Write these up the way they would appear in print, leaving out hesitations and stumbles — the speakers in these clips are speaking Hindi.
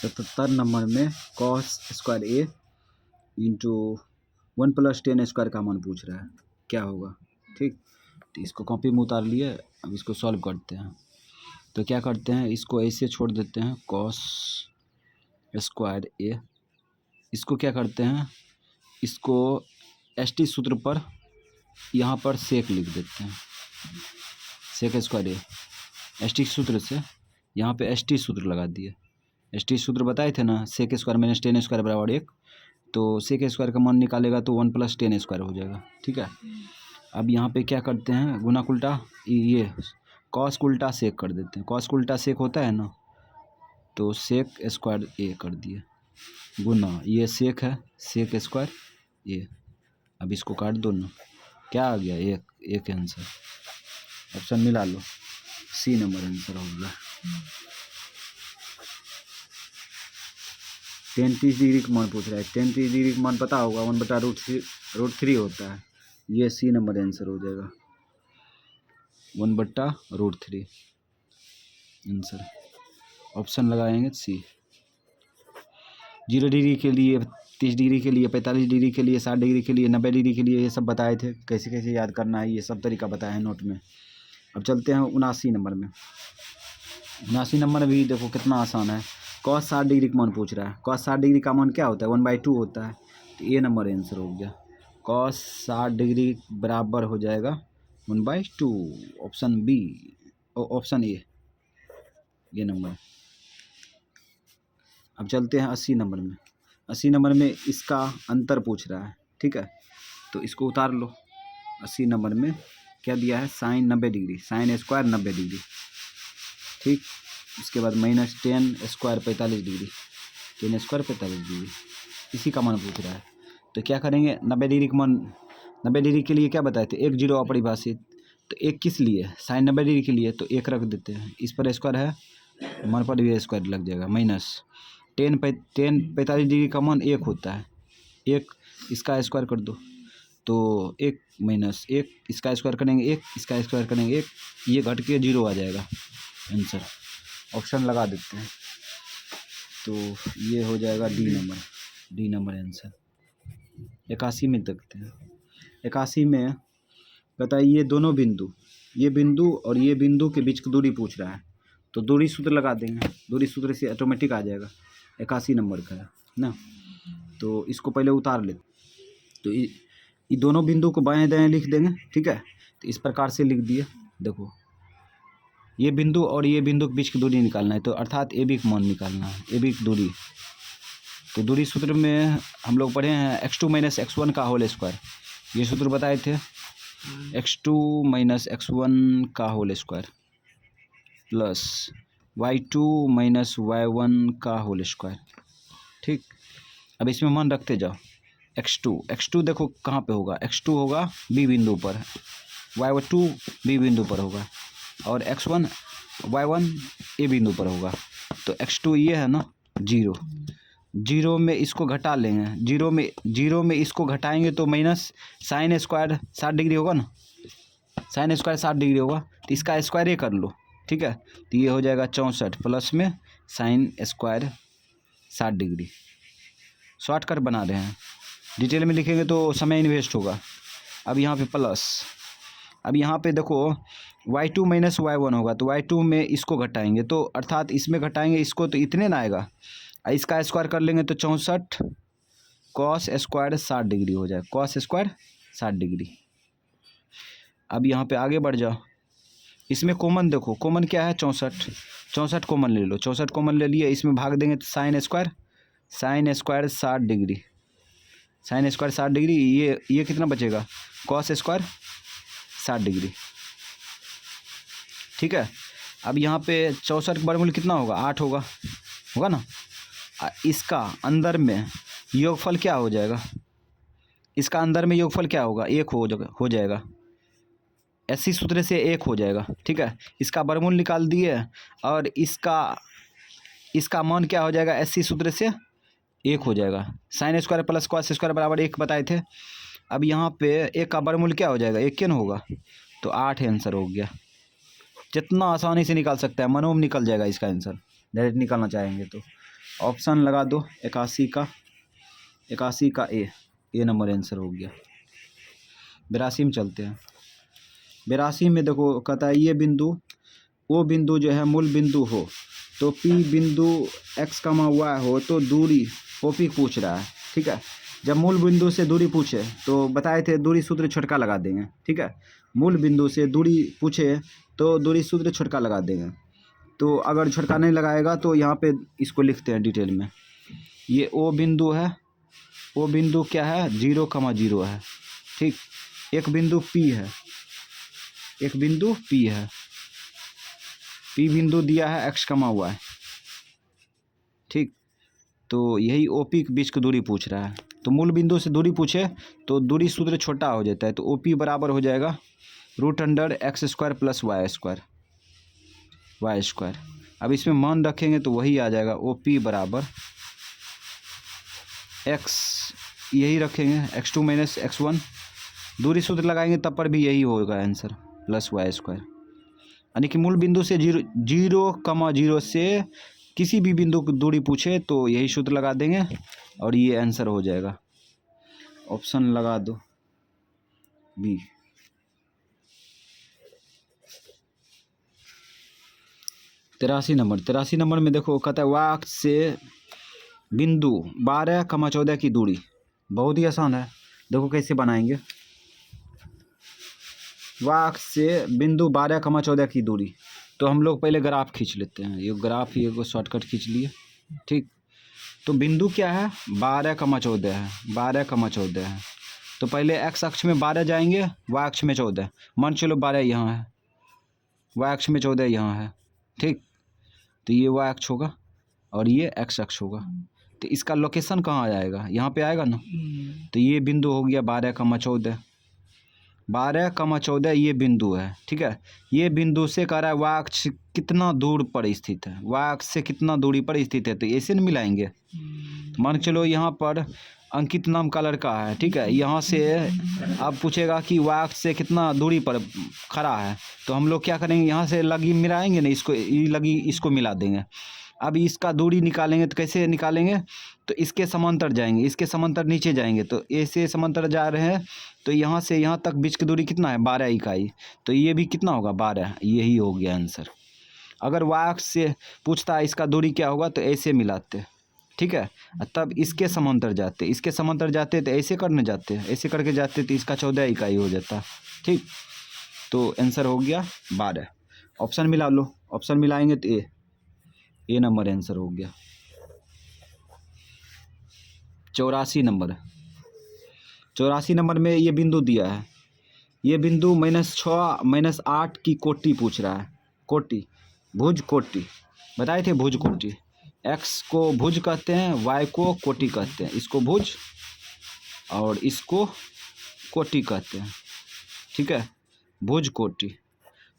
77 नंबर में कॉस स्क्वायर ए इंटू 1 + 10 स्क्वायर का मान पूछ रहा है, क्या होगा। ठीक, तो इसको कॉपी में उतार लिए। अब इसको सॉल्व करते हैं। तो क्या करते हैं, इसको ऐसे छोड़ देते हैं कॉस स्क्वायर ए। इसको क्या करते हैं, इसको एसटी सूत्र पर यहाँ पर सेक लिख देते हैं, सेक स्क्वायर ए। एसटी सूत्र से यहाँ पे एसटी सूत्र लगा दिए। एसटी सूत्र बताए थे ना, सेक स्क्वायर माइनस 10 स्क्वायर बराबर 1। तो सेक स्क्वायर का मान निकालेगा तो 1 + 10 स्क्वायर हो जाएगा। ठीक है, अब यहाँ पे क्या करते हैं, गुना उल्टा, ये कॉस उल्टा सेक कर देते हैं। कॉस उल्टा सेक होता है ना, तो सेक स्क्वायर ए कर दिए गुना, ये सेक है, सेक स्क्वायर ए। अब इसको काट दो ना, क्या आ गया, एक आंसर। ऑप्शन मिला लो, सी नंबर आंसर हो गया। 33 डिग्री का मान पूछ रहा है। 33 डिग्री का मान पता होगा, 1/√3 होता है। ये सी नंबर आंसर हो जाएगा, 1/√3 आंसर। ऑप्शन लगाएंगे सी। 0 डिग्री के लिए, 30 डिग्री के लिए, 45 डिग्री के लिए, 60 डिग्री के लिए, 90 डिग्री के लिए, ये सब बताए थे, कैसे कैसे याद करना है, ये सब तरीका बताया है नोट में। अब चलते हैं 79 नंबर में। 79 नंबर भी देखो कितना आसान है। cos 60 डिग्री का मान पूछ रहा है। cos 60 डिग्री का मान क्या होता है, 1/2 होता है। तो ये नंबर आंसर हो गया, cos 60 डिग्री बराबर हो जाएगा 1/2। ऑप्शन बी, ऑप्शन ए, ये नंबर। अब चलते हैं 80 नंबर में। 80 नंबर में इसका अंतर पूछ रहा है। ठीक है, तो इसको उतार लो। 80 नंबर में क्या दिया है, sine 90 degree, sine square 90 degree. ठीक, इसके बाद -10 स्क्वायर 45 डिग्री, 10 स्क्वायर 45 डिग्री, इसी का मान पूछ रहा है। तो क्या करेंगे, 90 डिग्री का मान, 90 डिग्री के लिए क्या बताए थे, 1 0 अपरिभाषित। तो 1 किस लिए, साइन 90 डिग्री के लिए, तो 1 रख देते हैं। इस पर स्क्वायर है, मान पर भी स्क्वायर लग जाएगा। -10 45 डिग्री का मान 1 होता है, 1 इसका स्क्वायर कर दो तो 1 - 1, इसका स्क्वायर करेंगे 1, इसका स्क्वायर करेंगे 1, ये घट के 0 आ जाएगा आंसर। ऑप्शन लगा देते हैं, तो ये हो जाएगा D number, D number answer. 81 में देखते हैं। 81 में बताइए, ये दोनों बिंदु, ये बिंदु और ये बिंदु के बीच की दूरी पूछ रहा है। तो दूरी सूत्र लगा देंगे, दूरी सूत्र से ऑटोमेटिक आ जाएगा। 81 नंबर का है ना, तो इसको पहले उतार ले। तो ये दोनों बिंदु को बाएं दाएं लिख देंगे। ठीक है, तो इस प्रकार से लिख दिए। देखो, ये बिंदु और ये बिंदु के बीच की दूरी निकालना है, तो अर्थात ए बी का मान निकालना है, ए बी की दूरी। तो दूरी सूत्र में हम लोग पढ़े हैं x2 - x1 का होल स्क्वायर, ये सूत्र बताए थे, x2 - x1 का whole square plus y2 - y1 का होल स्क्वायर। ठीक, अब इसमें मान रखते जाओ। x2 देखो कहाँ पे होगा, x2 होगा बी बिंदु पर, y2 बी बिंदु पर होगा, और x1 y1 ए बिंदु पर होगा। तो x2 ये है ना 0, 0 में इसको घटा लेंगे, 0 में इसको घटाएंगे तो माइनस साइन स्क्वायर 60 डिग्री होगा ना, साइन स्क्वायर 60 डिग्री होगा, तो इसका स्क्वायर ये कर लो। ठीक है, तो ये हो जाएगा 64 प्लस में साइन स्क्वायर 60 डिग्री। शॉर्टकट बना रहे हैं, डिटेल में लिखेंगे तो समय इन्वेस्ट होगा। अब यहाँ पे प्लस, अब यहाँ पे देखो y2 - y1 होगा, तो y2 में इसको घटाएंगे, तो अर्थात इसमें घटाएंगे इसको, तो इतने ना आएगा, इसका स्क्वायर कर लेंगे तो 64 कॉस स्क्वायर 60 डिग्री हो जाए, कॉस स्क्वायर 60 डिग्री। अब यहाँ पे आगे बढ़ जाओ, इसमें कॉमन देखो, कॉमन क्या है 64 कॉमन ले लो, 64 कॉमन ले लिए, इसमें भाग देंगे तो sine square 60 degree, sine square 60 degree, ये कितना बचेगा, कॉस स्क्वायर 60 डिग्री। ठीक है, अब यहाँ पे 64 का वर्गमूल कितना होगा, 8 होगा ना। इसका अंदर में योगफल क्या हो जाएगा, इसका अंदर में योगफल क्या होगा, 1 हो जाएगा, एससी सूत्र से 1 हो जाएगा। ठीक है, इसका वर्गमूल निकाल दिए, और इसका मान क्या हो जाएगा, एससी सूत्र से 1 हो जाएगा। Sine square plus cos square बराबर 1 बताए थे। अब यहाँ पे 1 का वर्गमूल क्या हो जाएगा, 1 क्यों होगा, तो 8 आंसर हो गया। जितना आसानी से निकाल सकता है, मनोम निकल जाएगा इसका आंसर, डायरेक्ट निकालना चाहेंगे तो। ऑप्शन लगा दो 81 का ए नंबर आंसर हो गया। 82 में चलते हैं। 82 में देखो कहता है ये बिंदु वो बिंदु जो है मूल बिंदु हो तो P बिंदु x, y हो तो दूरी OP पूछ रहा है। ठीक है, जब मूल बिंदु से दूरी पूछे तो बताए थे दूरी सूत्र छोटका लगा देंगे। ठीक है, मूल बिंदु से दूरी पूछे तो दूरी सूत्र छोटका लगा देंगे। तो अगर छोटका नहीं लगाएगा तो यहाँ पे इसको लिखते हैं डिटेल में। ये O बिंदु है, O बिंदु क्या है 0,0 है। ठीक, एक बिंदु P है, एक बिंदु P है, P बिंदु दिया है x, y। ठीक, तो यही OP के बीच की दूरी पूछ रहा है। तो मूल बिंदु से दूरी पूछे तो दूरी सूत्र छोटा हो जाता है। तो OP बराबर हो जाएगा √x² + y²। अब इसमें मान रखेंगे तो वही आ जाएगा OP बराबर x, यही रखेंगे x2 - x1। दूरी सूत्र लगाएंगे तब पर भी यही होगा आंसर +y²। यानी कि मूल बिंदु से 0,0 से किसी भी बिंदु की दूरी पूछे तो यही सूत्र लगा देंगे और ये आंसर हो जाएगा। ऑप्शन लगा दो बी। 83 नंबर में देखो कहता है वाक्य से बिंदु 12, 14 की दूरी। बहुत ही आसान है, देखो कैसे बनाएंगे। वाक्य से बिंदु 12, 14 की दूरी। तो हम लोग पहले ग्राफ खींच लेते हैं। ये ग्राफ ये को शॉर्टकट खींच लिए। ठीक, तो बिंदु क्या है 12, 14 है, 12, 14 है। तो पहले x अक्ष में 12 जाएंगे, y अक्ष में 14। मान चलो 12 यहाँ है, y अक्ष में 14 यहाँ है। ठीक, तो ये y अक्ष होगा और ये x अक्ष होगा। तो इसका लोकेशन कहाँ आ जाएगा, यहाँ पे आएगा ना। तो ये बिंदु हो गया 12, 14। 12, 14 ये बिंदु है। ठीक है, ये बिंदु से कह रहा है y अक्ष कितना दूर पर स्थित है, y अक्ष से कितना दूरी पर स्थित है। तो ऐसे न मिलाएंगे। मान के चलो यहाँ पर अंकित नाम का लड़का है। ठीक है, यहाँ से अब पूछेगा कि y अक्ष से कितना दूरी पर खड़ा है। तो हम लोग क्या करेंगे, यहाँ से लगी मिलाएंगे ना, इसको लगी इसको मिला देंगे। अब इसका दूरी निकालेंगे तो कैसे निकालेंगे, तो इसके समांतर जाएंगे, इसके समांतर नीचे जाएंगे। तो ऐसे समांतर जा रहे हैं तो यहाँ से यहाँ तक बीच की दूरी कितना है 12 इकाई। तो ये भी कितना होगा 12, यही हो गया आंसर। अगर y अक्ष से पूछता है इसका दूरी क्या होगा तो ऐसे मिलाते। ठीक है, तब इसके समांतर जाते, इसके समांतर जाते तो ऐसे करने जाते, ऐसे करके जाते तो इसका 14 इकाई हो जाता। ठीक, तो आंसर हो गया 12। ऑप्शन मिला लो, ऑप्शन मिलाएंगे तो ए नंबर आंसर हो गया। 84 नंबर में ये बिंदु दिया है। ये बिंदु -6 - 8 की कोटि पूछ रहा है। कोटि, भुज कोटि बताए थे। भुज कोटि, x को भुज कहते हैं, y को कोटि कहते हैं। इसको भुज और इसको कोटि कहते हैं। ठीक है, भुज कोटि।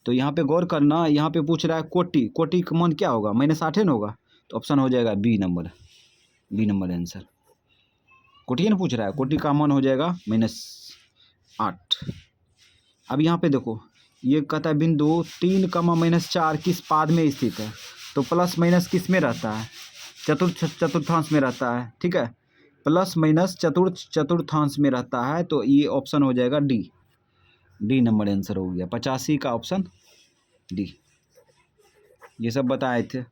तो यहाँ पे गौर करना, यहाँ पे पूछ रहा है कोटि, कोटि का मान क्या होगा -8 होगा। तो ऑप्शन हो जाएगा बी नंबर आंसर। कोटि ना पूछ रहा है, कोटि का मान हो जाएगा -8। अब यहाँ पे देखो ये कहता है बिंदु 3, -4 किस पाद में स्थित है। तो प्लस माइनस किस में रहता है, चतुर्थांश में रहता है। ठीक है, प्लस माइनस चतुर्थांश में रहता है। तो ये ऑप्शन हो जाएगा डी नंबर आंसर हो गया। 85 का ऑप्शन डी। ये सब बताए थे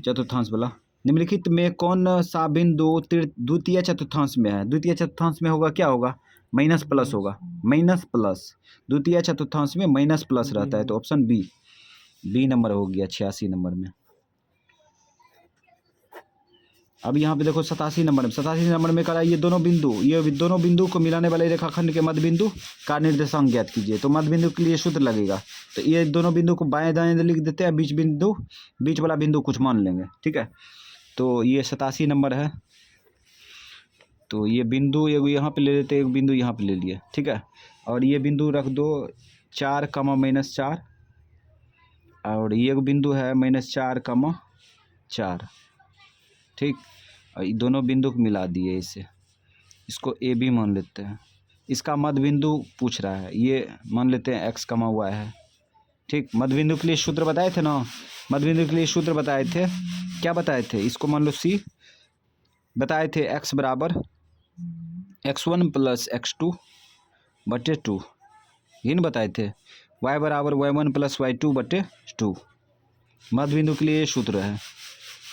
चतुर्थांश वाला। निम्नलिखित में कौन सा बिंदु द्वितीय चतुर्थांश में है। द्वितीय चतुर्थांश में होगा क्या होगा, माइनस प्लस होगा, माइनस प्लस। द्वितीय चतुर्थांश में माइनस प्लस रहता है। तो ऑप्शन बी नंबर हो गया 86 नंबर में। अब यहाँ पे देखो 87 नंबर में करा ये दोनों बिंदु को मिलाने वाले रेखाखंड के मध्य बिंदु का निर्देशांक ज्ञात कीजिए। तो मध्य बिंदु के लिए सूत्र लगेगा। तो ये दोनों बिंदु को बाएं दाएं लिख देते हैं, बीच वाला बिंदु कुछ मान लेंगे। ठीक है, तो ये 87 नंबर है। तो ये बिंदु यहाँ पे ले लेते, एक बिंदु यहाँ पे ले लिए। ठीक है, और ये बिंदु रख दो 4, -4 और ये बिंदु है -4, 4। ठीक, और ये दोनों बिंदु को मिला दिए इसे, इसको ए बी मान लेते हैं। इसका मध्य बिंदु पूछ रहा है, ये मान लेते हैं x, y है। ठीक, मध्य बिंदु के लिए सूत्र बताए थे ना, मध्य बिंदु के लिए सूत्र बताए थे, क्या बताए थे, इसको मान लो सी बताए थे, x बराबर x1 प्लस x2 बटे 2, ये नहीं बताए थे, y बराबर y1 प्लस y2 बटे 2। मध्य बिंदु के लिए ये सूत्र है।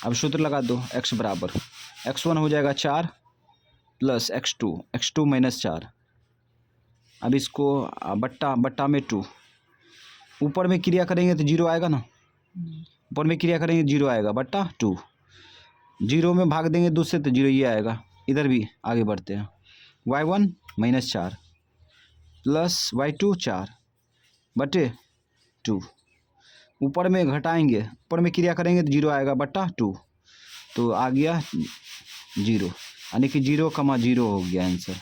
अब सूत्र लगा दो, x बराबर x1 हो जाएगा 4 प्लस x2 माइनस 4। अब इसको बट्टा बट्टा में 2, ऊपर में क्रिया करेंगे तो 0 आएगा ना, ऊपर में क्रिया करेंगे 0 आएगा, बट्टा 2, 0 में भाग देंगे 2 से तो 0 ये आएगा। इधर भी आगे बढ़ते हैं, y1 माइनस 4 प्लस y2 4 बटे 2, ऊपर में घटाएंगे, ऊपर में क्रिया करेंगे तो 0 आएगा, बट्टा 2, तो आ गया 0, यानी कि 0,0 हो गया आंसर।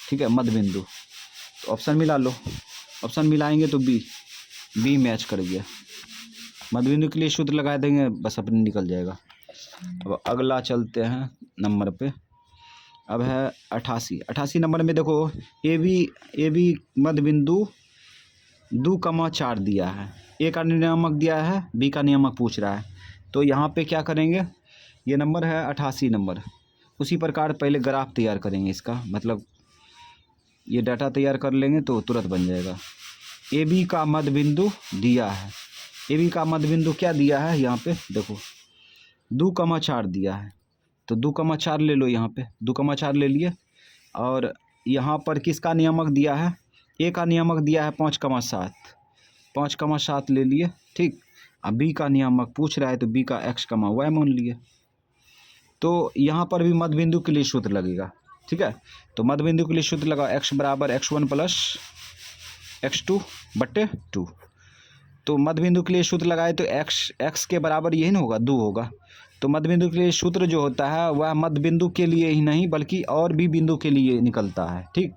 ठीक है, मध्य बिंदु। तो ऑप्शन मिला लो, ऑप्शन मिलाएंगे तो बी मैच कर गया। मध्य बिंदु के लिए सूत्र लगा देंगे, बस अपने निकल जाएगा। अब अगला चलते हैं नंबर पे, अब है 88 नंबर में देखो, ए बी मध्य बिंदु 2,4 दिया है, ए का नियामक दिया है, बी का नियामक पूछ रहा है। तो यहाँ पे क्या करेंगे, ये नंबर है 88 नंबर, उसी प्रकार पहले ग्राफ तैयार करेंगे इसका, मतलब ये डाटा तैयार कर लेंगे तो तुरंत बन जाएगा। ए बी का मध्य बिंदु दिया है, ए बी का मध्य बिंदु क्या दिया है, यहाँ पे देखो 2,4 दिया है, तो 2,4 ले लो, यहाँ पे 2,4 ले लिए। और यहाँ पर किसका नियामक दिया है, ए का नियामक दिया है 5,7 ले लिए। ठीक, अब बी का नियामक पूछ रहा है तो बी का x, y मान लिए। तो यहाँ पर भी मध्य बिंदु के लिए सूत्र लगेगा। ठीक है, तो मध्य बिंदु के लिए सूत्र लगा, x बराबर x1 प्लस x2 बटे 2। तो मध्य बिंदु के लिए सूत्र लगाए तो x के बराबर यही ना होगा, 2 होगा। तो मध्य बिंदु के लिए सूत्र जो होता है वह मध्य बिंदु के लिए ही नहीं बल्कि और भी बिंदु के लिए निकलता है। ठीक,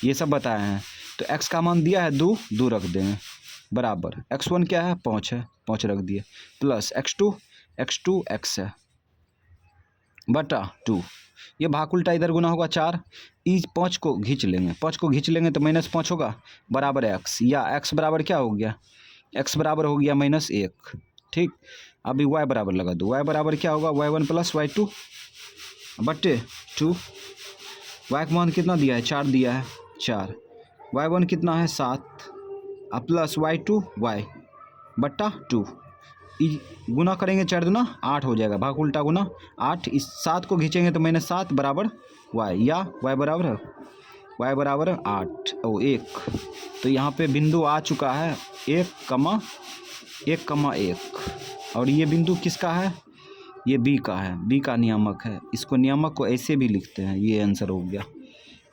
ये सब बताए हैं। तो x का मान दिया है 2 रख देंगे, बराबर x1 क्या है, 5 है, 5 रख दिए, प्लस x2 x है बटा 2, ये भाग उल्टा इधर गुना होगा 4, इस 5 को खींच लेंगे, 5 को खींच लेंगे तो -5 होगा, बराबर x, या x बराबर क्या हो गया, x बराबर हो गया -1। ठीक, अभी y बराबर लगा दो, y बराबर क्या होगा, y1 प्लस y2 बटे 2। y का मान कितना दिया है, 4 दिया है, 4, y1 कितना है 7, प्लस y2 y बट्टा 2, गुना करेंगे 4 दूना 8 हो जाएगा, भाग उल्टा गुना 8, इस 7 को खींचेंगे तो -7 बराबर y, या y बराबर 1। तो यहाँ पे बिंदु आ चुका है 1,1, और ये बिंदु किसका है, ये b का है, b का नियामक है, इसको नियामक को ऐसे भी लिखते हैं। ये आंसर हो गया,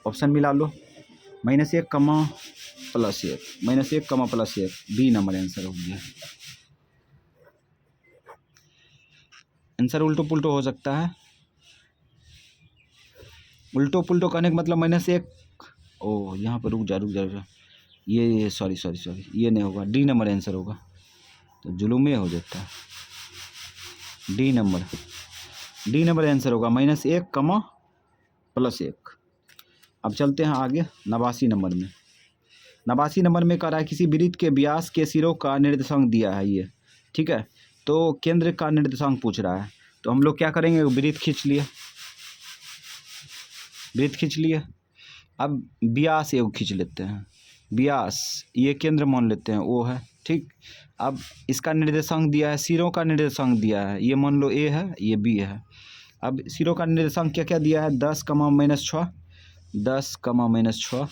ऑप्शन मिला लो, -1, +1 बी नंबर आंसर हो गया। आंसर उल्टो पुल्टो हो सकता है, उल्टो पुल्टो करने का मतलब -1, ओ यहाँ पर रुक जा, ये सॉरी, ये नहीं होगा, डी नंबर आंसर होगा, तो जुलूमे हो जाता है। डी नंबर आंसर होगा, -1, +1। अब चलते हैं आगे 89 नंबर में। 89 नंबर में कह रहा है किसी वृत्त के व्यास के सिरों का निर्देशांक दिया है ये। ठीक है, तो केंद्र का निर्देशांक पूछ रहा है, तो हम लोग क्या करेंगे, वृत्त खींच लिए। अब व्यास एगो खींच लेते हैं, व्यास ये केंद्र मान लेते हैं ओ है। ठीक, अब इसका निर्देशांक दिया है, सिरों का निर्देशांक दिया है, ये मान लो ए है, ये बी है। अब सिरों का निर्देशांक क्या क्या दिया है, 10, -6।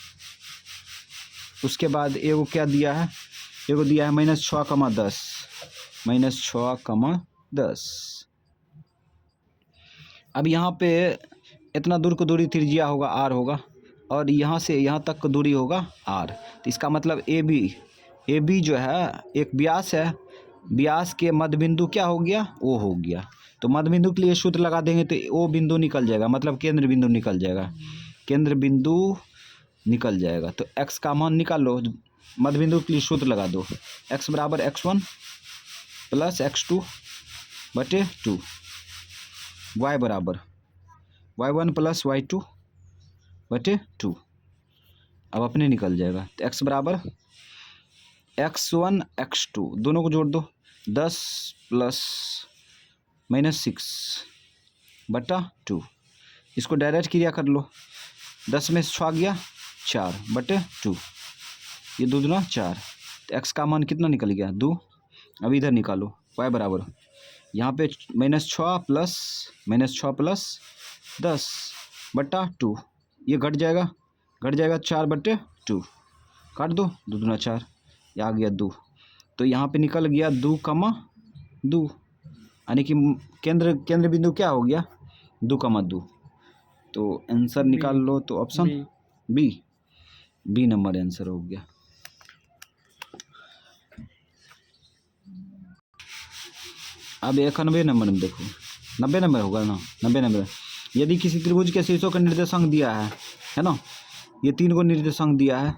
उसके बाद एगो क्या दिया है, एगो दिया है -6,10। अब यहाँ पे इतना दूर को दूरी त्रिज्या होगा r होगा, और यहाँ से यहाँ तक की दूरी होगा r। तो इसका मतलब ए बी जो है एक व्यास है, व्यास के मध्य बिंदु क्या हो गया, ओ हो गया। तो मध्य बिंदु के लिए सूत्र लगा देंगे तो ओ बिंदु निकल जाएगा, मतलब केंद्र बिंदु निकल जाएगा। तो x का मान निकालो, मध्य बिंदु के लिए सूत्र लगा दो, x बराबर x1 प्लस x2 बटे 2, y बराबर y1 प्लस y2 बटे 2। अब अपने निकल जाएगा, तो x बराबर x1 x2 दोनों को जोड़ दो, 10 प्लस -6 बटा 2। इसको डायरेक्ट क्रिया कर लो। 10 में 6 गया 4 बटे 2, ये 2 दूना 4, तो x का मान कितना निकल गया 2। अब इधर निकालो y बराबर, यहाँ पे -6 प्लस 10 बटा 2, ये घट जाएगा 4 बटे 2, काट दो 2 दूना 4, ये आ गया 2। तो यहाँ पे निकल गया 2, यानी कि केंद्र बिंदु क्या हो गया 2, तो आंसर निकाल लो। तो ऑप्शन बी नंबर आंसर हो गया। अब 91 नंबर में देखो, 90 नंबर होगा ना, 90 नंबर। यदि किसी त्रिभुज के शीर्षों का निर्देशांक दिया है ना, ये 3 को निर्देशांक दिया है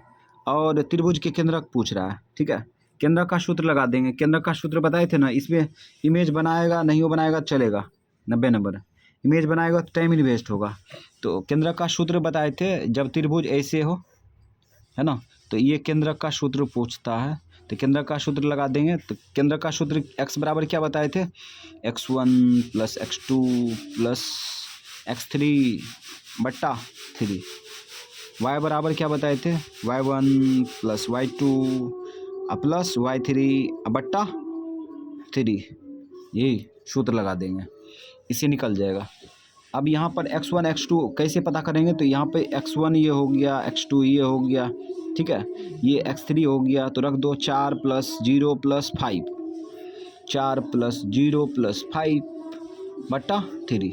और त्रिभुज के केंद्रक पूछ रहा है, ठीक है। केंद्रक का सूत्र लगा देंगे, केंद्रक का सूत्र बताए थे ना, इसमें इमेज बनाएगा नहीं वो बनाएगा चलेगा। 90 नंबर इमेज बनाएगा तो टाइम इन्वेस्ट होगा। तो केंद्रक का सूत्र बताए थे, जब त्रिभुज ऐसे हो, है ना, तो ये केंद्रक का सूत्र पूछता है, तो केंद्रक का सूत्र लगा देंगे। तो केंद्रक का सूत्र x बराबर क्या बताए थे, x1 plus x2 plus x3 बट्टा 3। y बराबर क्या बताए थे, y1 plus y2 plus y3 बट्टा 3, यही सूत्र लगा देंगे, इससे निकल जाएगा। अब यहाँ पर x1 x2 कैसे पता करेंगे, तो यहाँ पे x1 ये हो गया, x2 ये हो गया, ठीक है, ये x3 हो गया, तो रख दो 4 प्लस 0 प्लस 5, 4 प्लस 0 प्लस 5 बट्टा 3,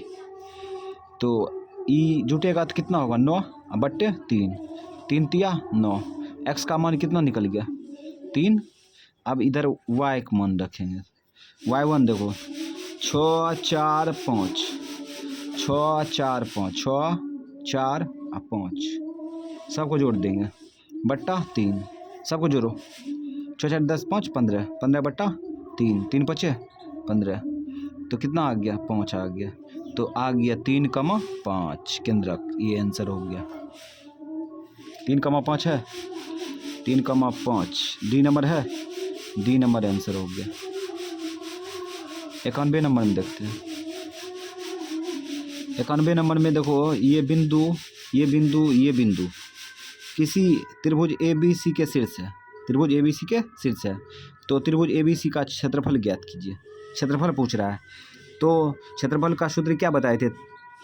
तो ई जुटेगा तो कितना होगा 9 बट्टे 3, 3 तिया 9, x का मान कितना निकल गया 3। अब इधर y का मान रखेंगे, y1 देखो 6 4 5, 6 4 5, 6 4 5, सबको जोड़ देंगे बट्टा 3, सबको जोड़ो 6 4 10 5 15, 15 बट्टा 3, 3 5 15, तो कितना आ गया 5 आ गया, तो आ गया 3,5 केंद्रक, ये आंसर हो गया। 3,5 है, 3,5 डी नंबर है, डी नंबर आंसर हो गया। 91 नंबर में देखते हैं। 91 नंबर में देखो, ये बिंदु किसी त्रिभुज ABC के शीर्ष है, त्रिभुज ABC के शीर्ष है, तो त्रिभुज ABC का क्षेत्रफल ज्ञात कीजिए। क्षेत्रफल पूछ रहा है, तो क्षेत्रफल का सूत्र क्या बताए थे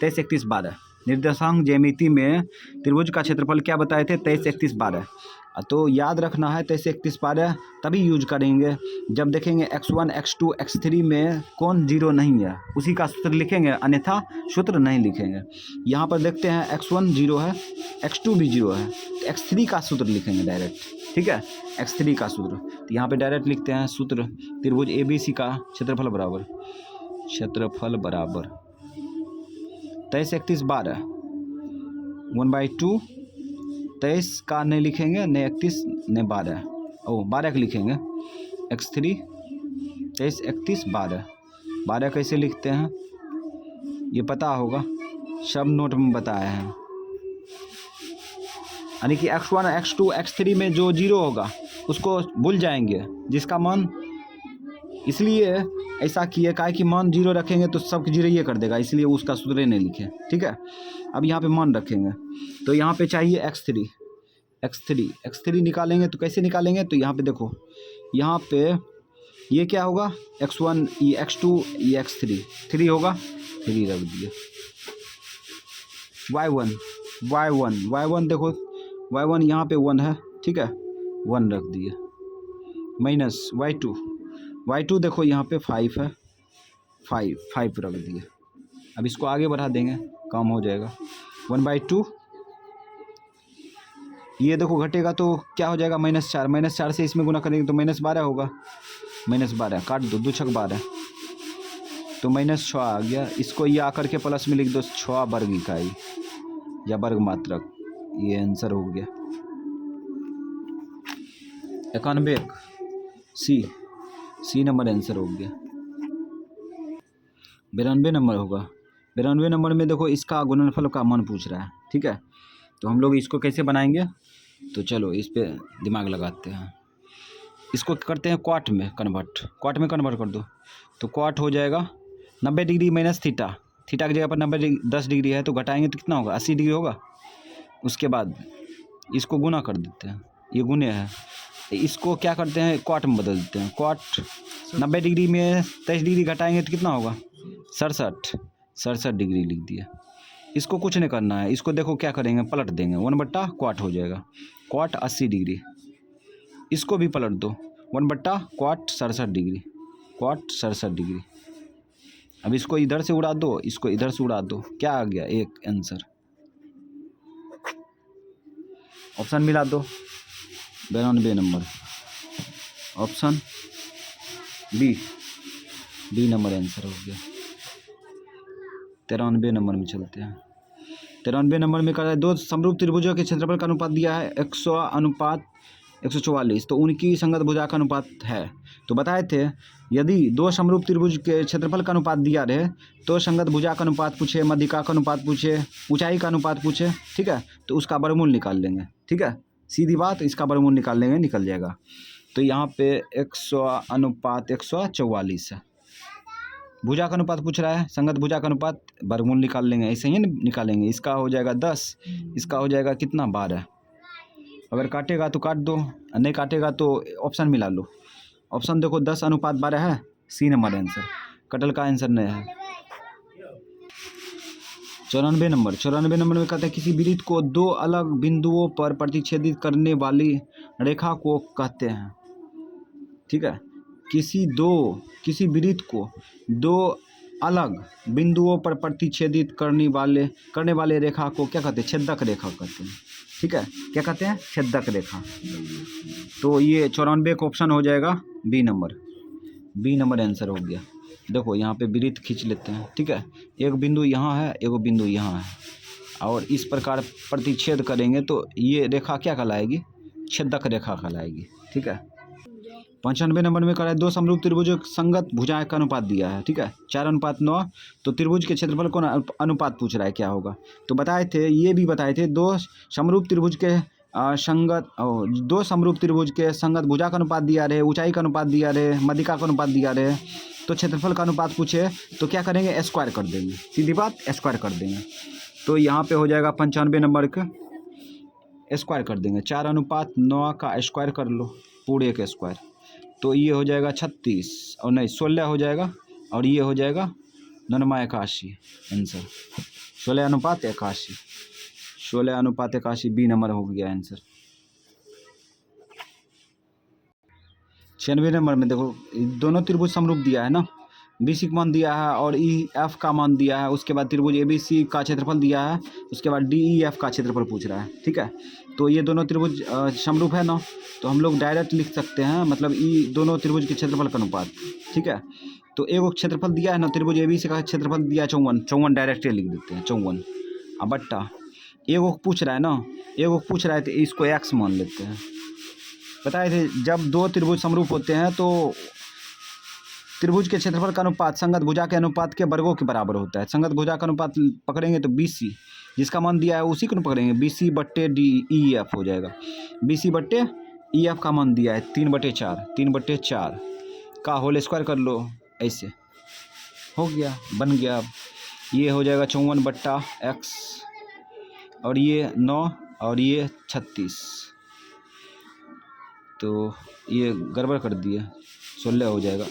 23 31 12। निर्देशांक ज्यामिति में त्रिभुज का क्षेत्रफल क्या बताए थे 23 31 12। तो याद रखना है 23 31 12 तभी यूज करेंगे जब देखेंगे x1 x2 x3 में कौन जीरो नहीं है, उसी का सूत्र लिखेंगे, अन्यथा सूत्र नहीं लिखेंगे। यहाँ पर देखते हैं x1 जीरो है, x2 भी जीरो है, तो x3 का सूत्र लिखेंगे डायरेक्ट, ठीक है, x3 का सूत्र। तो यहाँ पे डायरेक्ट लिखते हैं सूत्र, त्रिभुज ABC का क्षेत्रफल बराबर 23 31 12 1/2, 23 का नहीं लिखेंगे, नहीं 31 नहीं 12, 12 का लिखेंगे, x3 23 31 12 कैसे लिखते हैं ये पता होगा, सब नोट में बताया है। यानी कि x1 x2 x3 में जो जीरो होगा उसको भूल जाएंगे, जिसका मान, इसलिए ऐसा किए का कि मान जीरो रखेंगे तो सब जीरो ये कर देगा, इसलिए उसका सूत्र नहीं लिखे, ठीक है। अब यहाँ पे मान रखेंगे, तो यहाँ पे चाहिए x3 निकालेंगे, तो कैसे निकालेंगे, तो यहाँ पे देखो, यहाँ पे ये क्या होगा x1 ये x2 ये x3, 3 होगा, 3 रख दिए। y1 देखो, y1 यहाँ पे 1 है, ठीक है, 1 रख दिए, माइनस y2 देखो यहाँ पे 5 है, 5 रख दिए। अब इसको आगे बढ़ा देंगे, काम हो जाएगा। 1/2 ये देखो घटेगा तो क्या हो जाएगा -4 से इसमें गुना करेंगे तो -12 होगा, -12 काट दो, 2 छक 12, तो -6 आ गया। इसको ये आकर के प्लस में लिख दो, 6 वर्ग इकाई या वर्ग मात्रक, ये आंसर हो गया। 91 सी नंबर आंसर हो गया। 92 नंबर होगा। 92 नंबर में देखो, इसका गुणनफल का मान पूछ रहा है, ठीक है, तो हम लोग इसको कैसे बनाएंगे, तो चलो इस पे दिमाग लगाते हैं। इसको करते हैं क्वाट में कन्वर्ट, क्वाट में कन्वर्ट कर दो तो क्वाट हो जाएगा 90 डिग्री माइनस थीटा, थीटा की जगह पर 10 डिग्री है तो घटाएंगे तो कितना होगा 80 डिग्री होगा। उसके बाद इसको गुना कर देते हैं, ये गुने है, इसको क्या करते हैं क्वाट में बदल देते हैं। क्वाट 90 डिग्री में 23 डिग्री घटाएंगे तो कितना होगा 67 डिग्री लिख दिया। इसको कुछ नहीं करना है, इसको देखो क्या करेंगे पलट देंगे 1/, क्वाट हो जाएगा क्वाट 80 डिग्री। इसको भी पलट दो 1/, क्वाट 67 डिग्री, क्वाट 67 डिग्री। अब इसको इधर से उड़ा दो, इसको इधर से उड़ा दो, क्या आ गया एक आंसर। ऑप्शन मिला दो 92 number, option B number answer हो गया। 93 नंबर में चलते हैं। 93 नंबर में कहा है दो समरूप त्रिभुजों के क्षेत्रफल का अनुपात दिया है 100:144, तो उनकी संगत भुजा का अनुपात है। तो बताए थे यदि दो समरूप त्रिभुज के क्षेत्रफल का अनुपात दिया रहे तो संगत भुजा का अनुपात पूछे, मध्यिका का अनुपात पूछे, ऊंचाई का अनुपात पूछे, ठीक है, तो उसका वर्गमूल निकाल लेंगे, ठीक है, सीधी बात, इसका वर्गमूल निकाल लेंगे, निकल जाएगा। तो यहाँ पे 100:144 है। भुजा का अनुपात पूछ रहा है, संगत भुजा का अनुपात, वर्गमूल निकाल लेंगे, ऐसे ही निकालेंगे। इसका हो जाएगा 10, इसका हो जाएगा कितना 12। अगर काटेगा तो काट दो, नहीं काटेगा तो ऑप्शन मिला लो। ऑप्शन देखो 10:12 है, सी नंबर आंसर, कटल का आंसर नहीं है। 94 नंबर में कहते हैं किसी वृत्त को दो अलग बिंदुओं पर प्रतिच्छेदित करने वाली रेखा को कहते हैं, ठीक है, किसी वृत्त को दो अलग बिंदुओं पर प्रतिच्छेदित करने वाले रेखा को क्या कहते हैं, छेदक रेखा कहते हैं, ठीक है, क्या कहते हैं, छेदक रेखा। तो ये 94 का ऑप्शन हो जाएगा बी नंबर आंसर हो गया। देखो यहाँ पे वृत्त खींच लेते हैं, ठीक है, एक बिंदु यहाँ है, एक बिंदु यहाँ है, और इस प्रकार प्रतिच्छेद करेंगे तो ये रेखा क्या कहलाएगी, छेदक रेखा कहलाएगी, ठीक है। 95 नंबर में करा है दो समरूप त्रिभुजों संगत भुजाएं का अनुपात दिया है, ठीक है, 4:9, तो त्रिभुज के क्षेत्रफल को अनुपात पूछ रहा है क्या होगा। तो बताए थे, ये भी बताए थे दो समरूप त्रिभुज के संगत भुजा का अनुपात दिया रहे, ऊंचाई का अनुपात दिया रहे, मध्यिका का अनुपात दिया रहे, तो क्षेत्रफल का अनुपात पूछे तो क्या करेंगे, स्क्वायर कर देंगे, सीधी बात, स्क्वायर कर देंगे। तो यहाँ पे हो जाएगा 95 नंबर का स्क्वायर कर देंगे, 4:9 का स्क्वायर कर लो, पूरे का स्क्वायर, तो ये हो जाएगा 36 और नहीं 16 हो जाएगा, और ये हो जाएगा 9:81 आंसर, 16:81 बी नंबर हो गया आंसर। 96 नंबर में देखो दोनों त्रिभुज समरूप दिया है ना, BC का मान दिया है और EF का मान दिया है, उसके बाद त्रिभुज ABC का क्षेत्रफल दिया है, उसके बाद DEF का क्षेत्रफल पूछ रहा है, ठीक है। तो ये दोनों त्रिभुज समरूप है ना, तो हम लोग डायरेक्ट लिख सकते हैं, मतलब दोनों त्रिभुज के क्षेत्रफल का अनुपात, ठीक है। तो एक क्षेत्रफल दिया है ना, त्रिभुज ABC का क्षेत्रफल दिया है 54 डायरेक्ट लिख देते हैं 54, अब बट्टा एक पूछ रहा है ना, एक पूछ रहा है तो इसको x मान लेते हैं। बताए थे जब दो त्रिभुज समरूप होते हैं तो त्रिभुज के क्षेत्रफल का अनुपात संगत भुजा के अनुपात के वर्गों के बराबर होता है। संगत भुजा का अनुपात पकड़ेंगे तो BC जिसका मान दिया है उसी को पकड़ेंगे, BC/DEF हो जाएगा, BC/EF का मान दिया है 3/4 का होल स्क्वायर कर लो, ऐसे हो गया, बन गया। अब ये हो जाएगा 54/x और ये 9 और ये 36, तो ये गड़बड़ कर दिए, 16 हो जाएगा।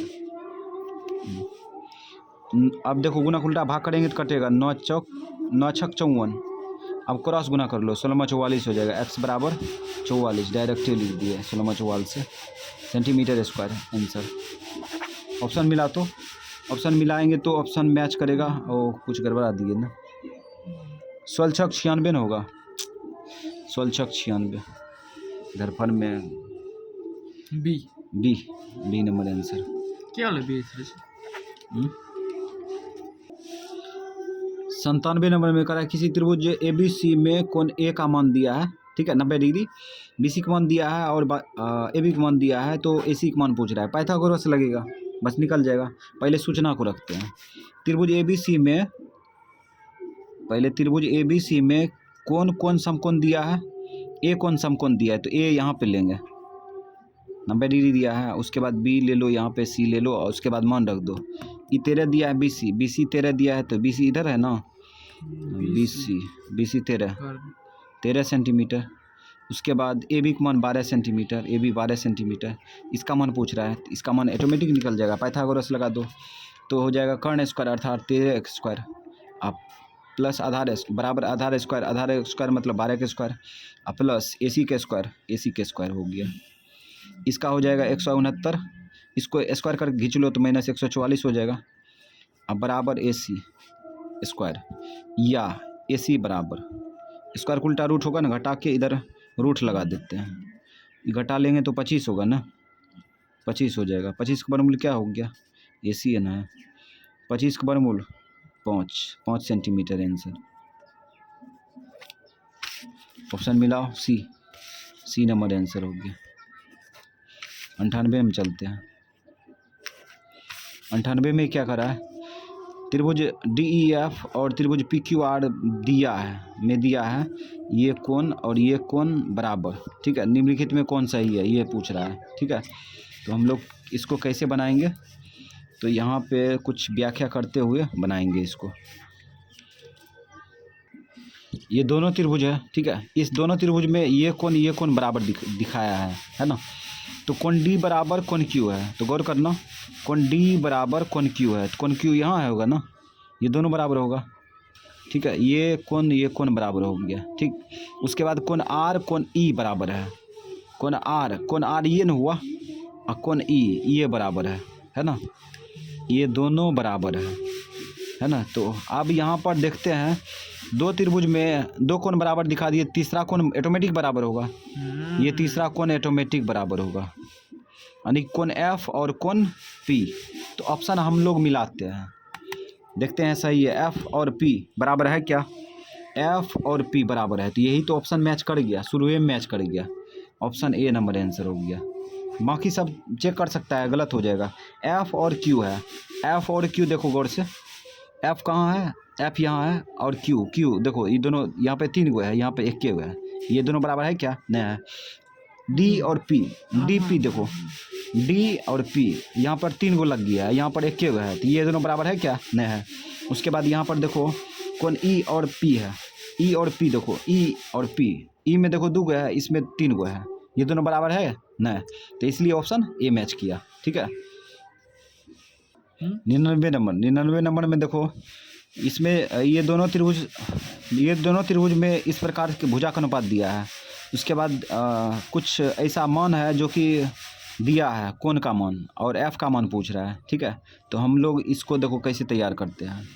अब देखो गुना उल्टा भाग करेंगे तो कटेगा, 9 छक 54, अब क्रॉस गुना कर लो, 16/44 हो जाएगा, x बराबर 44 डायरेक्ट लिख दिए, 16/44 सेंटीमीटर स्क्वायर आंसर। ऑप्शन मिला तो ऑप्शन मिलाएंगे तो ऑप्शन मैच करेगा, और कुछ गड़बड़ा दिए ना, 16/96 होगा, 16/96 घरफल में बी नंबर आंसर क्या वाला बी? 97 नंबर में करा किसी त्रिभुज ABC में कोण A का मान दिया है, ठीक है, 90 डिग्री, BC का मान दिया है और AB का मान दिया है, तो AC का मान पूछ रहा है। पाइथागोरस लगेगा, बस निकल जाएगा। पहले सूचना को रखते हैं, त्रिभुज ABC में कौन समकोण दिया है, A कौन समकोण दिया है, तो A यहाँ पे लेंगे, 90 डिग्री दिया है। उसके बाद बी ले लो, यहाँ पे सी ले लो और उसके बाद मान रख दो। ये 13 दिया है, बी सी 13 दिया है, तो बी सी इधर है ना, बी सी 13 सेंटीमीटर। उसके बाद ए बी का मान 12 सेंटीमीटर, ए बी 12 सेंटीमीटर। इसका मान पूछ रहा है, तो इसका मान ऑटोमेटिक निकल जाएगा, पाइथागोरस लगा दो तो हो जाएगा कर्ण स्क्वायर अर्थात 13 स्क्वायर आप प्लस आधार बराबर आधार स्क्वायर मतलब 12 के स्क्वायर अब प्लस ए सी के स्क्वायर हो गया। इसका हो जाएगा 169, इसको स्क्वायर कर खींच लो तो माइनस 144 हो जाएगा। अब बराबर ए सी स्क्वायर या ए सी बराबर स्क्वायर का उल्टा रूट होगा ना, घटा के इधर रूट लगा देते हैं। घटा लेंगे तो 25 होगा ना, 25 हो जाएगा। 25 का वर्गमूल क्या हो गया, ए सी है ना, 25 का वर्गमूल 5 सेंटीमीटर आंसर। ऑप्शन मिलाओ सी नंबर आंसर हो गया। 98 में चलते हैं। 98 में क्या करा है, त्रिभुज डी ई एफ और त्रिभुज पी क्यू आर दिया है ये कोण और ये कोण बराबर, ठीक है। निम्नलिखित में कौन सही है ये पूछ रहा है, ठीक है। तो हम लोग इसको कैसे बनाएंगे, तो यहाँ पे कुछ व्याख्या करते हुए बनाएंगे इसको। ये दोनों त्रिभुज है, ठीक है। इस दोनों त्रिभुज में ये कोण बराबर दिखाया है ना। तो कोण डी बराबर कोण क्यू है, तो गौर करना कोण डी बराबर कोण क्यू है, तो कोण क्यू यहाँ है होगा ना, ये दोनों बराबर होगा, ठीक है। ये कोण बराबर हो गया, ठीक। उसके बाद कोण आर कोण ई बराबर है, कोण आर ये न हुआ और कोण ई ये बराबर है ना, ये दोनों बराबर है ना। तो अब यहाँ पर देखते हैं दो त्रिभुज में दो कोण बराबर दिखा दिए, तीसरा कोण ऑटोमेटिक बराबर होगा, ये तीसरा कोण ऑटोमेटिक बराबर होगा, यानी कोण एफ और कोण पी। तो ऑप्शन हम लोग मिलाते हैं, देखते हैं सही है। एफ और पी बराबर है क्या, एफ और पी बराबर है, तो यही तो ऑप्शन मैच कर गया, शुरू में मैच कर गया, ऑप्शन ए नंबर आंसर हो गया। बाकी सब चेक कर सकता है, गलत हो जाएगा। एफ और क्यू है, एफ और क्यू देखो गौर से, एफ कहाँ है, एफ यहाँ है और क्यू देखो, ये दोनों यहाँ पे 3 गो है, यहाँ पे 1 के है, ये दोनों बराबर है क्या, नहीं है। डी और पी, डी पी देखो, डी और पी यहाँ पर 3 गो लग गया है, यहाँ पर 1 के है, तो ये दोनों बराबर है क्या, नहीं है। उसके बाद यहाँ पर देखो कौन ई और पी है, ई और पी देखो, ई और पी, ई में देखो 2 गो है, इसमें 3 गो है, ये दोनों बराबर है नहीं, तो इसलिए ऑप्शन ए मैच किया, ठीक है। 99 नंबर में देखो, इसमें ये दोनों त्रिभुज में इस प्रकार के भुजा का अनुपात दिया है। उसके बाद कुछ ऐसा मान है जो कि दिया है कोण का मान और एफ का मान पूछ रहा है, ठीक है। तो हम लोग इसको देखो कैसे तैयार करते हैं।